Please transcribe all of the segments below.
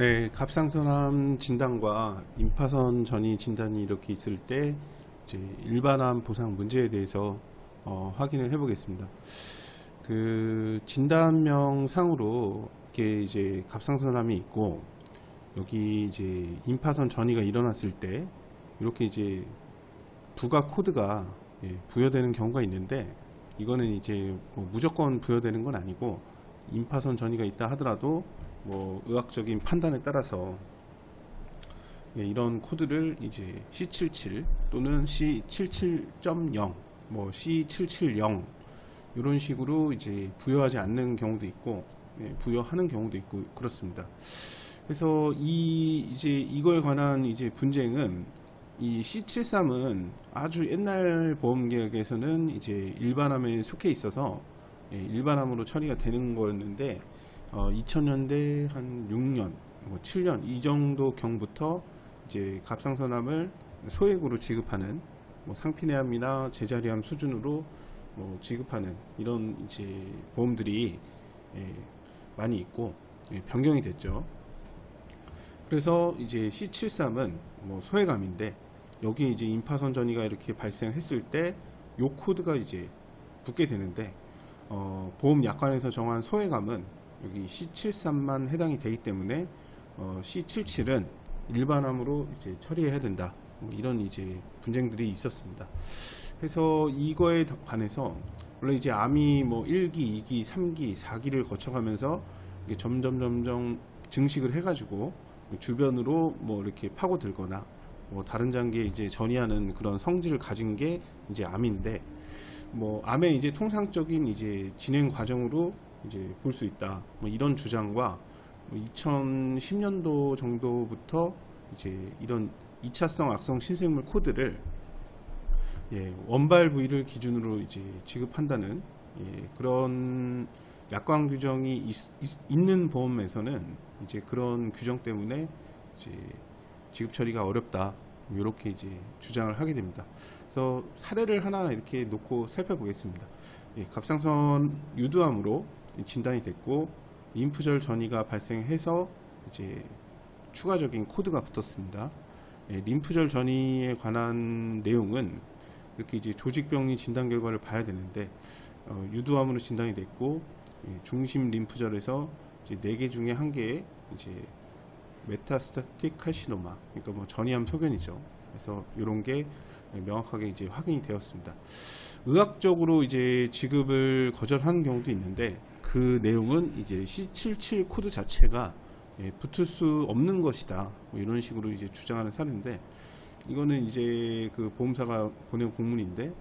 네, 갑상선암 진단과 임파선 전이 진단이 이렇게 있을 때 이제 일반암 보상 문제에 대해서 확인을 해보겠습니다. 그 진단명 상으로 이렇게 이제 갑상선암이 있고 여기 이제 임파선 전이가 일어났을 때 이렇게 이제 부가 코드가 부여되는 경우가 있는데 이거는 이제 뭐 무조건 부여되는 건 아니고 임파선 전이가 있다 하더라도 뭐 의학적인 판단에 따라서 이런 코드를 이제 C77 또는 C77.0 뭐 C770 이런 식으로 이제 부여하지 않는 경우도 있고 부여하는 경우도 있고 그렇습니다. 그래서 이제 이거에 관한 이제 분쟁은 이 C73은 아주 옛날 보험계약에서는 이제 일반암에 속해 있어서 일반암으로 처리가 되는 거였는데 2000년대 한 6년, 뭐 7년 이 정도 경부터 이제 갑상선암을 소액으로 지급하는 뭐 상피내암이나 제자리암 수준으로 뭐 지급하는 이런 이제 보험들이 많이 있고 변경이 됐죠. 그래서 이제 C73은 뭐 소액암인데 여기에 이제 임파선 전이가 이렇게 발생했을 때 요 코드가 이제 붙게 되는데 보험 약관에서 정한 소액암은 여기 C73만 해당이 되기 때문에 C77은 일반암으로 이제 처리해야 된다. 뭐 이런 이제 분쟁들이 있었습니다. 그래서 이거에 관해서 원래 이제 암이 뭐 1기, 2기, 3기, 4기를 거쳐가면서 점점 증식을 해가지고 주변으로 뭐 이렇게 파고들거나 뭐 다른 장기에 이제 전이하는 그런 성질을 가진 게 이제 암인데 뭐 암의 이제 통상적인 이제 진행 과정으로 이제 볼 수 있다. 뭐 이런 주장과 2010년도 정도부터 이제 이런 2차성 악성 신생물 코드를 원발 부위를 기준으로 이제 지급한다는 그런 약관 규정이 있는 보험에서는 이제 그런 규정 때문에 이제 지급 처리가 어렵다. 이렇게 이제 주장을 하게 됩니다. 그래서 사례를 하나 이렇게 놓고 살펴보겠습니다. 갑상선 유두암으로 진단이 됐고 림프절 전이가 발생해서 이제 추가적인 코드가 붙었습니다. 림프절 전이에 관한 내용은 이렇게 이제 조직병리 진단 결과를 봐야 되는데 유두암으로 진단이 됐고 중심 림프절에서 이제 4개 중에 1개에 이제 메타스타틱 칼시노마, 그러니까 뭐 전이암 소견이죠. 그래서 이런 게 명확하게 이제 확인이 되었습니다. 의학적으로 이제 지급을 거절하는 경우도 있는데 그 내용은 이제 C77 코드 자체가 붙을 수 없는 것이다. 뭐 이런 식으로 이제 주장하는 사례인데 이거는 이제 그 보험사가 보낸 공문인데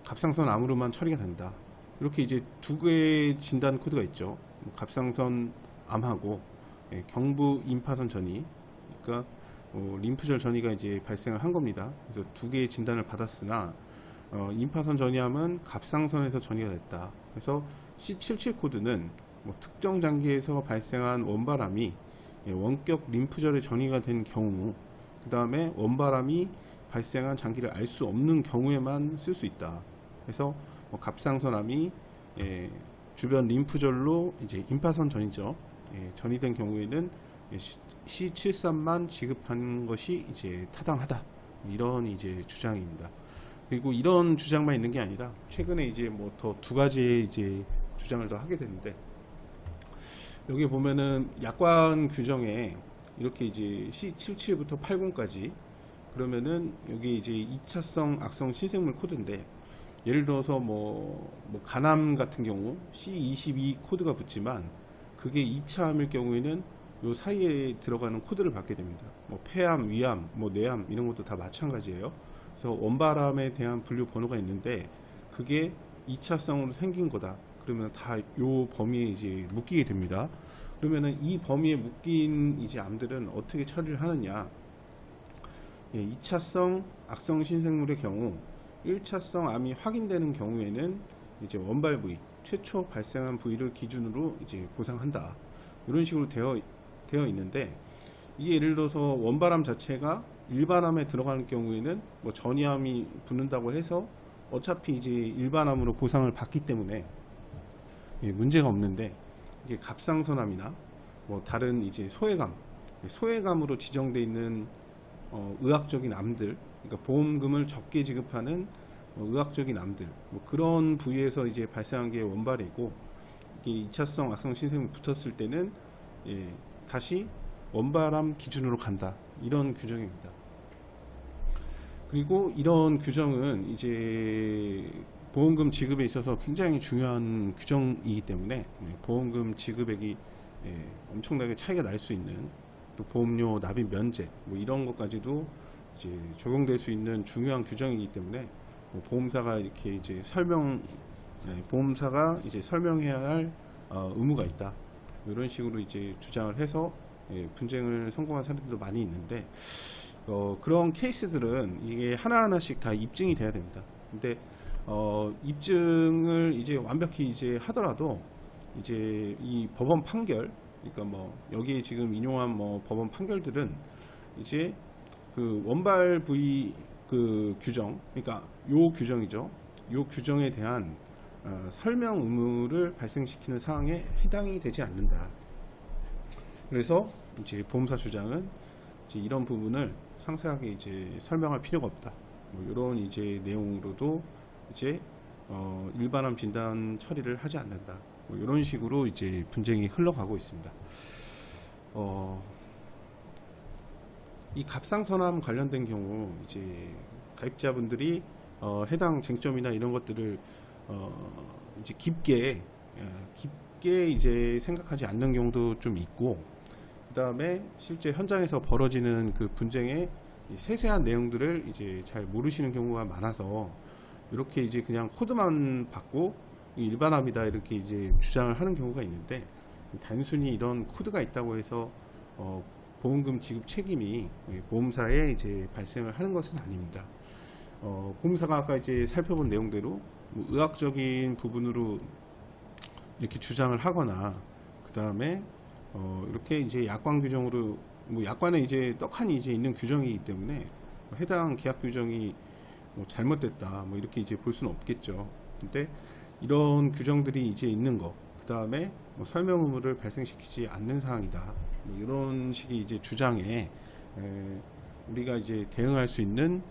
갑상선 암으로만 처리가 된다. 이렇게 이제 두 개의 진단 코드가 있죠. 갑상선 암하고 경부 임파선 전이, 그러니까 림프절 전이가 이제 발생을 한 겁니다. 그래서 두 개의 진단을 받았으나 임파선 전이암은 갑상선에서 전이가 됐다. 그래서 C77 코드는 뭐 특정 장기에서 발생한 원발암이 원격 림프절의 전이가 된 경우, 그 다음에 원발암이 발생한 장기를 알 수 없는 경우에만 쓸 수 있다. 그래서 뭐 갑상선암이 주변 림프절로 이제 임파선 전이죠. 전이된 경우에는 C73만 지급하는 것이 이제 타당하다. 이런 이제 주장입니다. 그리고 이런 주장만 있는 게 아니라 최근에 이제 뭐 더 두 가지의 이제 주장을 더 하게 되는데 여기 보면은 약관 규정에 이렇게 이제 C77부터 80까지 그러면은 여기 이제 2차성 악성 신생물 코드인데 예를 들어서 뭐 간암 같은 경우 C22 코드가 붙지만 그게 2차암일 경우에는 요 사이에 들어가는 코드를 받게 됩니다. 뭐 폐암, 위암, 뭐 뇌암 이런 것도 다 마찬가지예요. 그래서 원발암에 대한 분류 번호가 있는데 그게 2차성으로 생긴 거다. 그러면 다 요 범위에 이제 묶이게 됩니다. 그러면은 이 범위에 묶인 이제 암들은 어떻게 처리를 하느냐? 2차성 악성 신생물의 경우 1차성 암이 확인되는 경우에는 이제 원발 부위, 최초 발생한 부위를 기준으로 이제 보상한다. 이런 식으로 되어 있는데 이게 예를 들어서 원발암 자체가 일반암에 들어가는 경우에는 뭐 전이암이 붙는다고 해서 어차피 이제 일반암으로 보상을 받기 때문에 문제가 없는데 이게 갑상선암이나 뭐 다른 이제 소외감으로 지정돼 있는 의학적인 암들, 그러니까 보험금을 적게 지급하는 의학적인 암들, 뭐 그런 부위에서 이제 발생한 게 원발이고, 이게 2차성 악성 신생이 붙었을 때는 다시 원발암 기준으로 간다, 이런 규정입니다. 그리고 이런 규정은 이제 보험금 지급에 있어서 굉장히 중요한 규정이기 때문에 보험금 지급액이 엄청나게 차이가 날 수 있는, 또 보험료 납입 면제 뭐 이런 것까지도 이제 적용될 수 있는 중요한 규정이기 때문에 보험사가 이렇게 이제 보험사가 이제 설명해야 할 의무가 있다, 이런 식으로 이제 주장을 해서 분쟁을 성공한 사례들도 많이 있는데, 그런 케이스들은 이게 하나하나씩 다 입증이 돼야 됩니다. 근데 입증을 이제 완벽히 이제 하더라도 이제 이 법원 판결, 그러니까 뭐 여기 지금 인용한 뭐 법원 판결들은 이제 그 원발 부위 그 규정, 그러니까 요 규정이죠. 요 규정에 대한 설명 의무를 발생시키는 사항에 해당이 되지 않는다. 그래서 이제 보험사 주장은 이제 이런 부분을 상세하게 이제 설명할 필요가 없다, 뭐 이런 이제 내용으로도 이제 일반암 진단 처리를 하지 않는다, 뭐 이런 식으로 이제 분쟁이 흘러가고 있습니다. 이 갑상선암 관련된 경우 이제 가입자분들이 해당 쟁점이나 이런 것들을 이제 깊게 이제 생각하지 않는 경우도 좀 있고, 그 다음에 실제 현장에서 벌어지는 그 분쟁의 세세한 내용들을 이제 잘 모르시는 경우가 많아서 이렇게 이제 그냥 코드만 받고 일반암이다 이렇게 이제 주장을 하는 경우가 있는데, 단순히 이런 코드가 있다고 해서 보험금 지급 책임이 보험사에 이제 발생을 하는 것은 아닙니다. 보험사가 아까 이제 살펴본 내용대로 뭐 의학적인 부분으로 이렇게 주장을 하거나, 그 다음에 이렇게 이제 약관 규정으로, 뭐 약관에 이제 떡하니 이제 있는 규정이기 때문에 해당 계약 규정이 뭐 잘못됐다, 뭐 이렇게 이제 볼 수는 없겠죠. 근데 이런 규정들이 이제 있는 거, 그 다음에 뭐 설명 의무를 발생시키지 않는 사항이다, 뭐 이런 식의 이제 주장에 우리가 이제 대응할 수 있는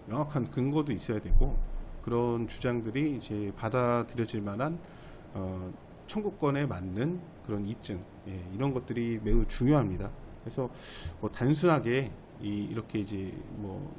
명확한 근거도 있어야 되고, 그런 주장들이 이제 받아들여질 만한 청구권에 맞는 그런 입증, 이런 것들이 매우 중요합니다. 그래서 뭐 단순하게 이렇게 이제 뭐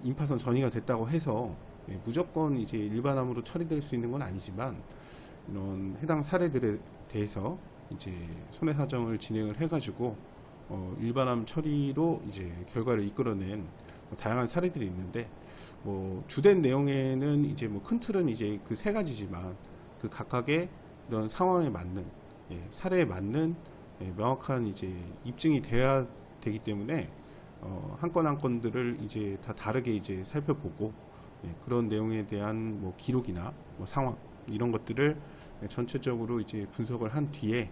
임파선 전이가 됐다고 해서 무조건 이제 일반암으로 처리될 수 있는 건 아니지만, 이런 해당 사례들에 대해서 이제 손해사정을 진행을 해가지고 일반암 처리로 이제 결과를 이끌어낸 다양한 사례들이 있는데, 뭐 주된 내용에는 이제 뭐 큰 틀은 이제 그 세 가지지만 그 각각의 이런 상황에 맞는, 사례에 맞는 명확한 이제 입증이 돼야 되기 때문에 한 건 한 건들을 이제 다 다르게 이제 살펴보고, 그런 내용에 대한 뭐 기록이나 뭐 상황 이런 것들을 전체적으로 이제 분석을 한 뒤에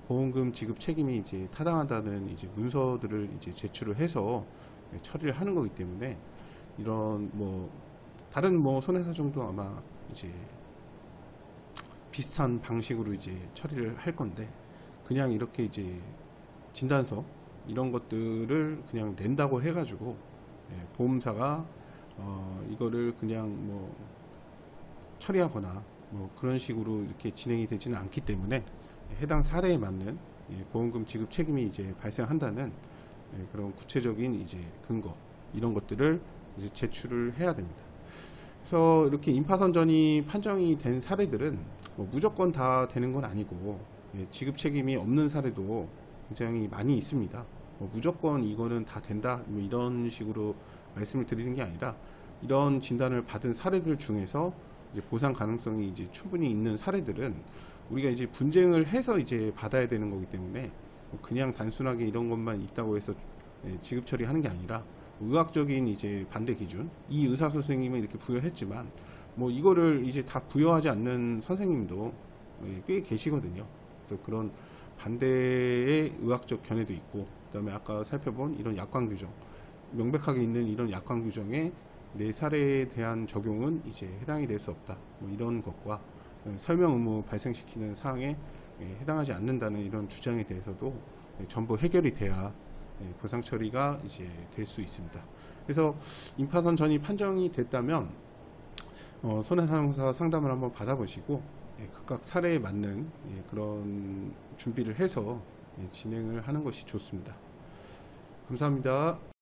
보험금 지급 책임이 이제 타당하다는 이제 문서들을 이제 제출을 해서 처리를 하는 거기 때문에, 이런 뭐 다른 뭐 손해사정도 아마 이제 비슷한 방식으로 이제 처리를 할 건데, 그냥 이렇게 이제 진단서 이런 것들을 그냥 낸다고 해가지고 보험사가 이거를 그냥 뭐 처리하거나 뭐 그런 식으로 이렇게 진행이 되지는 않기 때문에, 해당 사례에 맞는 보험금 지급 책임이 이제 발생한다는 그런 구체적인 이제 근거, 이런 것들을 이제 제출을 해야 됩니다. 그래서 이렇게 임파선전이 판정이 된 사례들은 뭐 무조건 다 되는 건 아니고, 지급 책임이 없는 사례도 굉장히 많이 있습니다. 뭐 무조건 이거는 다 된다, 뭐 이런 식으로 말씀을 드리는 게 아니라, 이런 진단을 받은 사례들 중에서 이제 보상 가능성이 이제 충분히 있는 사례들은 우리가 이제 분쟁을 해서 이제 받아야 되는 거기 때문에, 그냥 단순하게 이런 것만 있다고 해서 지급 처리하는 게 아니라, 의학적인 이제 반대 기준, 이 의사 선생님은 이렇게 부여했지만 뭐 이거를 이제 다 부여하지 않는 선생님도 꽤 계시거든요. 그래서 그런 반대의 의학적 견해도 있고, 그다음에 아까 살펴본 이런 약관 규정, 명백하게 있는 이런 약관 규정에 내 사례에 대한 적용은 이제 해당이 될 수 없다, 뭐 이런 것과 설명 의무 발생시키는 사항에 해당하지 않는다는 이런 주장에 대해서도 전부 해결이 돼야 보상 처리가 이제 될 수 있습니다. 그래서 인파선 전이 판정이 됐다면 손해상황사 상담을 한번 받아보시고 각각 사례에 맞는 그런 준비를 해서 진행을 하는 것이 좋습니다. 감사합니다.